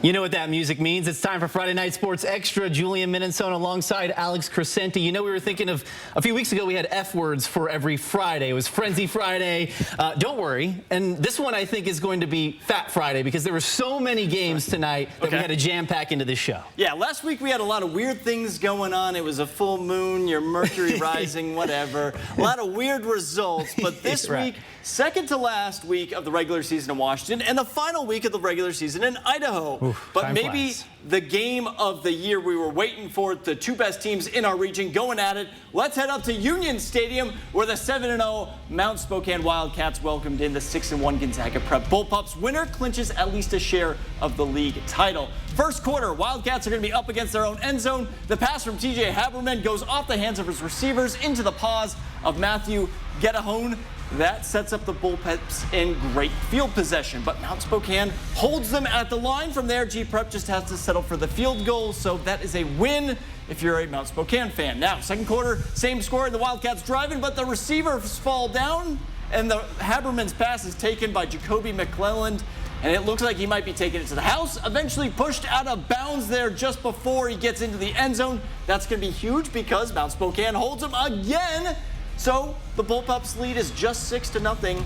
You know what that music means. It's time for Friday Night Sports Extra. Julian Minnesota alongside Alex Crescenti. You know, we were thinking of a few weeks ago, we had F words for every Friday. It was Frenzy Friday. Don't worry. And this one, I think, is going to be Fat Friday because there were so many games tonight that we had to jam pack into this show. Yeah, last week we had a lot of weird things going on. It was a full moon, your Mercury rising, whatever. A lot of weird results. But this week, second to last week of the regular season in Washington and the final week of the regular season in Idaho. But maybe the game of the year we were waiting for, the two best teams in our region going at it. Let's head up to Union Stadium where the 7-0 Mount Spokane Wildcats welcomed in the 6-1 Gonzaga Prep Bullpups. Winner clinches at least a share of the league title. First quarter, Wildcats are going to be up against their own end zone. The pass from TJ Haberman goes off the hands of his receivers into the paws of Matthew Getahone. That sets up the Bullpups in great field possession, but Mount Spokane holds them at the line. From there, G-Prep just has to settle for the field goal, so that is a win if you're a Mount Spokane fan. Now, second quarter, same score, the Wildcats driving, but the receivers fall down, and the Haberman's pass is taken by Jacoby McClelland, and it looks like he might be taking it to the house, eventually pushed out of bounds there just before he gets into the end zone. That's going to be huge because Mount Spokane holds him again. So the Bullpups lead is just 6-0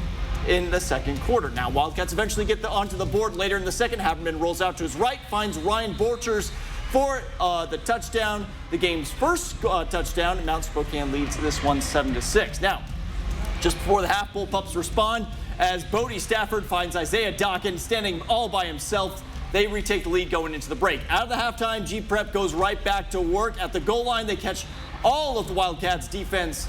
in the second quarter. Now Wildcats eventually get onto the board later in the second. Haberman rolls out to his right, finds Ryan Borchers for the touchdown. The game's first touchdown, and Mount Spokane leads this one 7-6. Now, just before the half, Bullpups respond as Bodie Stafford finds Isaiah Dawkins standing all by himself. They retake the lead going into the break. Out of the halftime, G-Prep goes right back to work at the goal line. They catch all of the Wildcats defense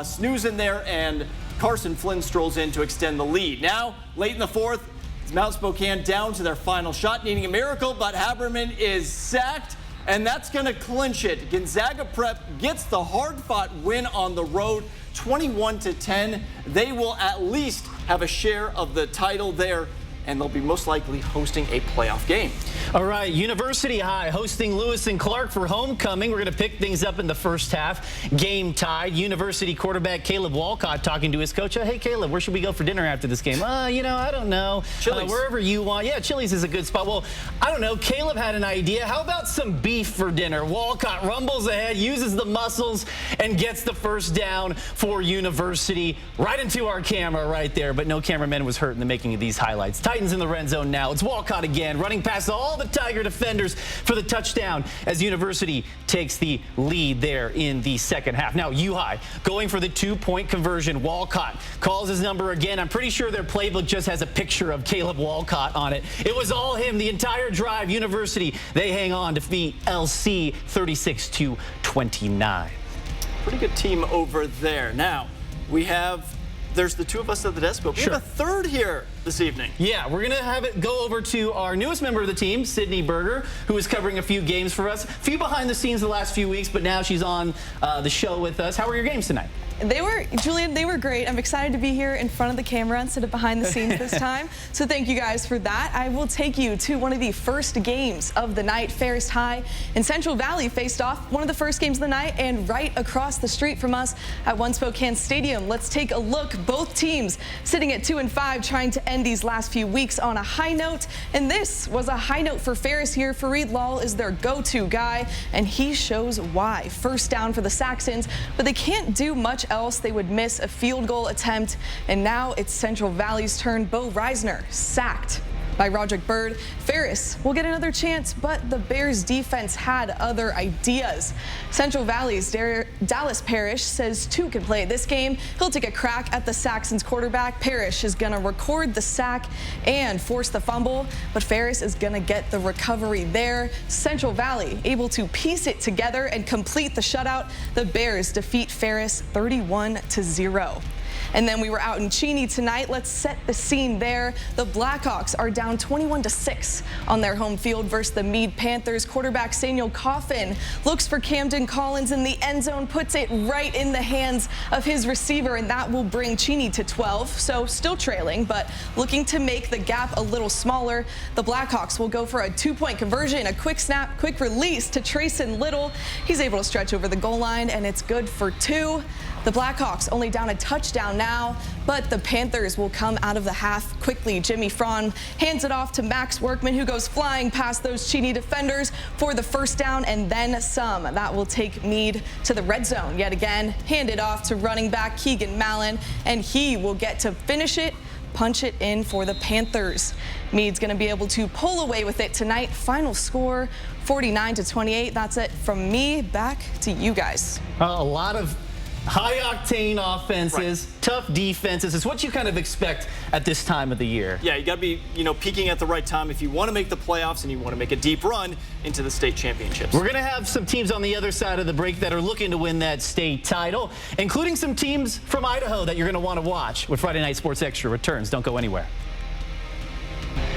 snooze in there, and Carson Flynn strolls in to extend the lead. Now, late in the fourth, it's Mount Spokane down to their final shot, needing a miracle, but Haberman is sacked, and that's going to clinch it. Gonzaga Prep gets the hard-fought win on the road, 21-10. They will at least have a share of the title there, and they'll be most likely hosting a playoff game. All right, University High hosting Lewis and Clark for homecoming. We're going to pick things up in the first half. Game tied. University quarterback Caleb Walcott talking to his coach. Hey, Caleb, where should we go for dinner after this game? You know, I don't know. Chili's. Wherever you want. Yeah, Chili's is a good spot. Well, I don't know. Caleb had an idea. How about some beef for dinner? Walcott rumbles ahead, uses the muscles, and gets the first down for University. Right into our camera right there, but no cameraman was hurt in the making of these highlights. Titans in the red zone now. It's Walcott again, running past all the Tiger defenders for the touchdown as University takes the lead there in the second half. Now, U-High going for the two-point conversion. Walcott calls his number again. I'm pretty sure their playbook just has a picture of Caleb Walcott on it. It was all him the entire drive. University, they hang on to defeat LC 36-29. Pretty good team over there. Now, there's the two of us at the desk, but we have a third here this evening. Yeah, we're going to have it go over to our newest member of the team, Sydney Berger, who is covering a few games for us. A few behind the scenes the last few weeks, but now she's on the show with us. How were your games tonight? Julian, they were great. I'm excited to be here in front of the camera instead of behind the scenes this time. So thank you guys for that. I will take you to one of the first games of the night. Ferris High and Central Valley faced off, one of the first games of the night, and right across the street from us at One Spokane Stadium. Let's take a look. Both teams sitting at 2-5, trying to end these last few weeks on a high note. And this was a high note for Ferris here. Fareed Lal is their go-to guy, and he shows why. First down for the Saxons, but they can't do much else. They would miss a field goal attempt, and now it's Central Valley's turn. Bo Reisner sacked by Roderick Bird. Ferris will get another chance, but the Bears defense had other ideas. Central Valley's Dallas Parrish says two can play this game. He'll take a crack at the Saxons quarterback. Parrish is gonna record the sack and force the fumble, but Ferris is gonna get the recovery there. Central Valley able to piece it together and complete the shutout. The Bears defeat Ferris 31-0. And then we were out in Cheney tonight. Let's set the scene there. The Blackhawks are down 21-6 on their home field versus the Meade Panthers. Quarterback Samuel Coffin looks for Camden Collins in the end zone, puts it right in the hands of his receiver, and that will bring Cheney to 12. So still trailing, but looking to make the gap a little smaller. The Blackhawks will go for a two-point conversion, a quick snap, quick release to Trayson Little. He's able to stretch over the goal line, and it's good for two. The Blackhawks only down a touchdown now, but the Panthers will come out of the half quickly. Jimmy Fraun hands it off to Max Workman, who goes flying past those Cheney defenders for the first down and then some. That will take Meade to the red zone yet again. Hand it off to running back Keegan Mallon, and he will get to finish it, punch it in for the Panthers. Meade's going to be able to pull away with it tonight. Final score 49-28. That's it from me. Back to you guys. A lot of high-octane offenses, tough defenses. It's what you kind of expect at this time of the year. Yeah, you got to be, peaking at the right time if you want to make the playoffs and you want to make a deep run into the state championships. We're going to have some teams on the other side of the break that are looking to win that state title, including some teams from Idaho that you're going to want to watch when Friday Night Sports Extra returns. Don't go anywhere.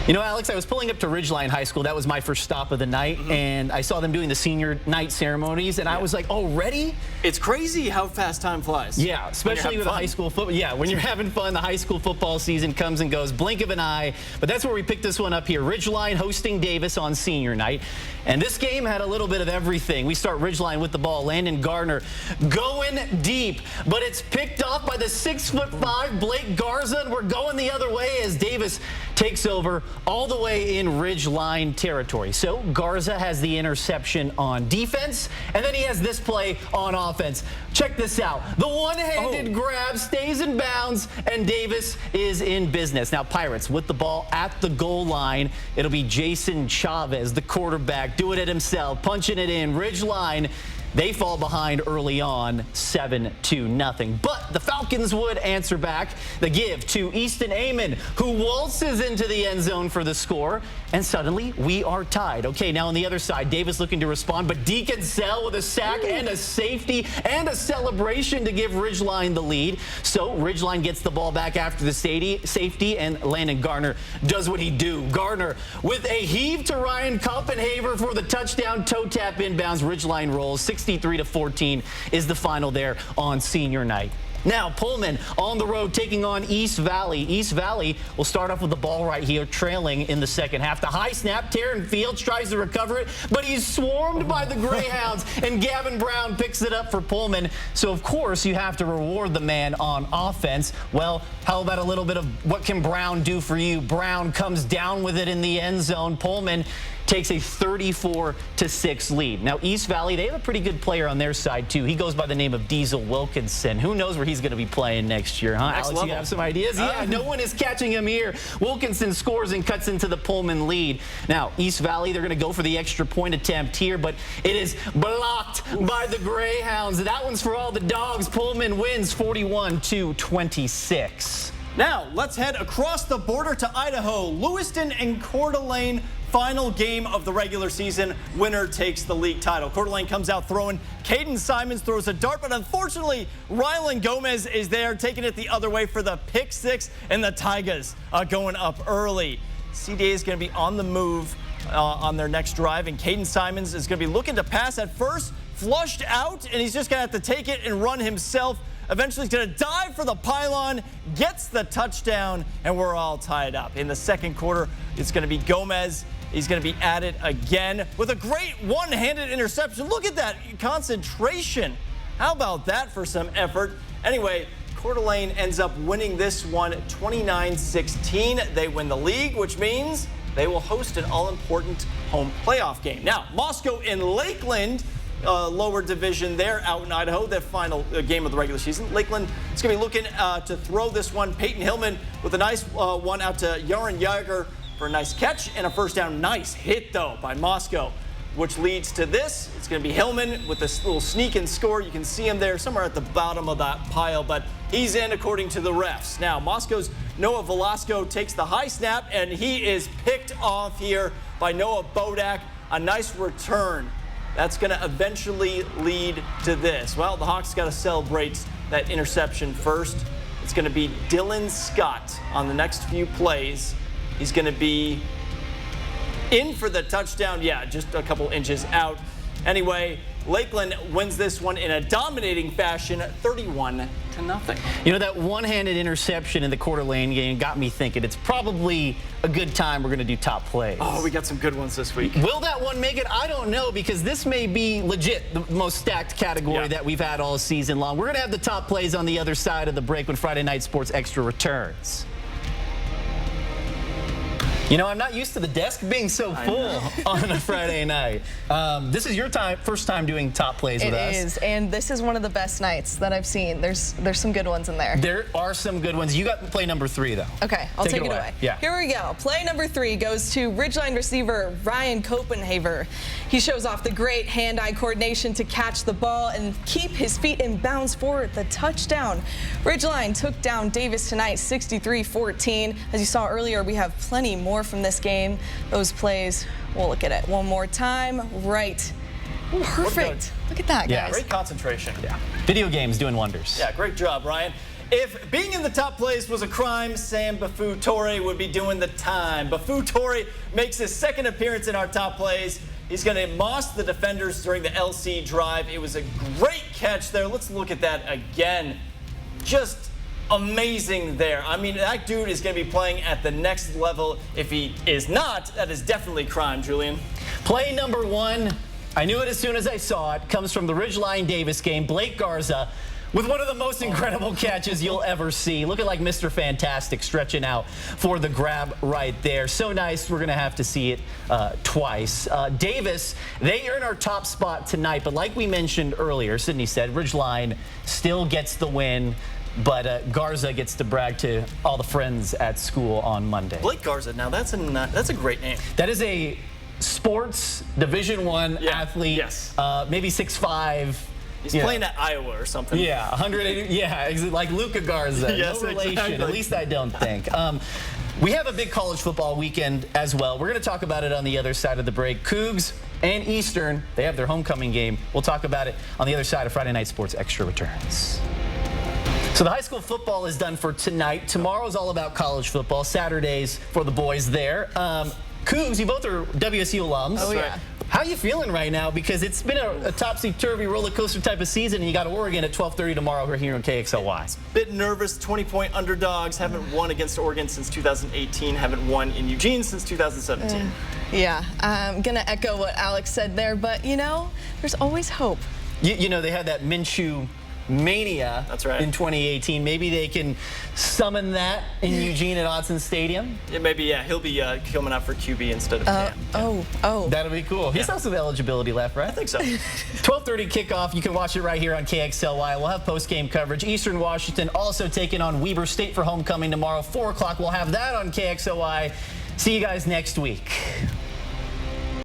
Alex, I was pulling up to Ridgeline High School. That was my first stop of the night, and I saw them doing the senior night ceremonies, and I was like, already? It's crazy how fast time flies. Yeah, especially with high school football. Yeah, when you're having fun, the high school football season comes and goes, blink of an eye. But that's where we picked this one up here. Ridgeline hosting Davis on senior night. And this game had a little bit of everything. We start Ridgeline with the ball. Landon Gardner going deep, but it's picked off by the 6'5" Blake Garza, and we're going the other way as Davis takes over all the way in Ridgeline territory. So Garza has the interception on defense, and then he has this play on offense. Check this out. The one-handed grab stays in bounds, and Davis is in business. Now, Pirates with the ball at the goal line. It'll be Jason Chavez, the quarterback, doing it himself, punching it in. Ridgeline, they fall behind early on, 7-0. But the Falcons would answer back. The give to Easton Amon, who waltzes into the end zone for the score. And suddenly, we are tied. Okay, now on the other side, Davis looking to respond, but Deacon Sell with a sack and a safety and a celebration to give Ridgeline the lead. So Ridgeline gets the ball back after the safety, and Landon Gardner does what he do. Gardner with a heave to Ryan Koppenhaver for the touchdown, toe tap inbounds. Ridgeline rolls. 63-14 is the final there on senior night. Now, Pullman on the road taking on East Valley. East Valley will start off with the ball right here, trailing in the second half. The high snap, Taryn Fields tries to recover it, but he's swarmed by the Greyhounds, and Gavin Brown picks it up for Pullman. So, of course, you have to reward the man on offense. Well, how about a little bit of what can Brown do for you? Brown comes down with it in the end zone. Pullman takes a 34-6 lead. Now, East Valley, they have a pretty good player on their side, too. He goes by the name of Diesel Wilkinson. Who knows where he's going to be playing next year, huh? Alex, you have some ideas? Yeah, no one is catching him here. Wilkinson scores and cuts into the Pullman lead. Now, East Valley, they're going to go for the extra point attempt here, but it is blocked by the Greyhounds. That one's for all the dogs. Pullman wins 41-26. Now, let's head across the border to Idaho. Lewiston and Coeur d'Alene, final game of the regular season. Winner takes the league title. Coeur d'Alene comes out throwing. Caden Simons throws a dart, but unfortunately, Rylan Gomez is there, taking it the other way for the pick six, and the Tigers going up early. CDA is going to be on the move on their next drive, and Caden Simons is going to be looking to pass at first, flushed out, and he's just going to have to take it and run himself. Eventually, he's going to dive for the pylon, gets the touchdown, and we're all tied up. In the second quarter, it's going to be Gomez. He's going to be at it again with a great one-handed interception. Look at that concentration. How about that for some effort? Anyway, Coeur d'Alene ends up winning this one 29-16. They win the league, which means they will host an all-important home playoff game. Now, Moscow in Lakeland, lower division there out in Idaho, the final game of the regular season. Lakeland is going to be looking to throw this one. Peyton Hillman with a nice one out to Yaron Yager for a nice catch and a first down. Nice hit, though, by Moscow, which leads to this. It's going to be Hillman with this little sneak and score. You can see him there somewhere at the bottom of that pile, but he's in according to the refs. Now, Moscow's Noah Velasco takes the high snap, and he is picked off here by Noah Bodak. A nice return. That's going to eventually lead to this. Well, the Hawks got to celebrate that interception first. It's going to be Dylan Scott on the next few plays. He's going to be in for the touchdown. Yeah, just a couple inches out. Anyway, Lakeland wins this one in a dominating fashion, 31-0. You know, that one-handed interception in the Coeur d'Alene game got me thinking it's probably a good time we're going to do top plays. Oh, we got some good ones this week. Will that one make it? I don't know, because this may be legit the most stacked category that we've had all season long. We're going to have the top plays on the other side of the break when Friday Night Sports Extra returns. You know, I'm not used to the desk being so full on a Friday night. This is your first time doing top plays with us. It is, and this is one of the best nights that I've seen. There's some good ones in there. There are some good ones. You got play number 3, though. Okay, I'll take it away. Yeah. Here we go. Play number 3 goes to Ridgeline receiver Ryan Copenhaver. He shows off the great hand-eye coordination to catch the ball and keep his feet in bounds for the touchdown. Ridgeline took down Davis tonight 63-14. As you saw earlier, we have plenty more from this game. Those plays, we'll look at it one more time. Right. Perfect. Look at that, guys. Yeah, great concentration. Yeah. Video games doing wonders. Yeah, great job, Ryan. If being in the top plays was a crime, Sam Bafu-Torre would be doing the time. Bafu-Torre makes his second appearance in our top plays. He's going to moss the defenders during the LC drive. It was a great catch there. Let's look at that again. Just amazing there. I mean, that dude is going to be playing at the next level. If he is not, that is definitely crime, Julian. Play number 1, I knew it as soon as I saw it, comes from the Ridgeline Davis game. Blake Garza with one of the most incredible catches you'll ever see. Looking like Mr. Fantastic, stretching out for the grab right there. So nice, we're going to have to see it twice. Davis, they earn our top spot tonight, but like we mentioned earlier, Sydney said, Ridgeline still gets the win. But Garza gets to brag to all the friends at school on Monday. Blake Garza, now that's a great name. That is a sports Division I athlete. Yes. Maybe 6'5". He's playing at Iowa or something. Yeah, 180. Yeah, like Luka Garza. Yes, no relation. exactly. At least I don't think. We have a big college football weekend as well. We're going to talk about it on the other side of the break. Cougs and Eastern, they have their homecoming game. We'll talk about it on the other side of Friday Night Sports Extra returns. So the high school football is done for tonight. Tomorrow's all about college football. Saturdays for the boys there. Cougs, you both are WSU alums. Oh, yeah. How are you feeling right now? Because it's been a topsy-turvy roller coaster type of season, and you got Oregon at 12:30 tomorrow here on KXLY. Bit nervous, 20-point underdogs, haven't won against Oregon since 2018, haven't won in Eugene since 2017. Yeah, I'm going to echo what Alex said there, but, you know, there's always hope. You know, they had that Minshew mania in 2018. Maybe they can summon that in Eugene at Autzen Stadium. Yeah, maybe, he'll be coming out for QB instead of Cam. Oh. That'll be cool. He still has some eligibility left, right? I think so. 12:30 kickoff. You can watch it right here on KXLY. We'll have post-game coverage. Eastern Washington also taking on Weber State for homecoming tomorrow. 4 o'clock. We'll have that on KXLY. See you guys next week.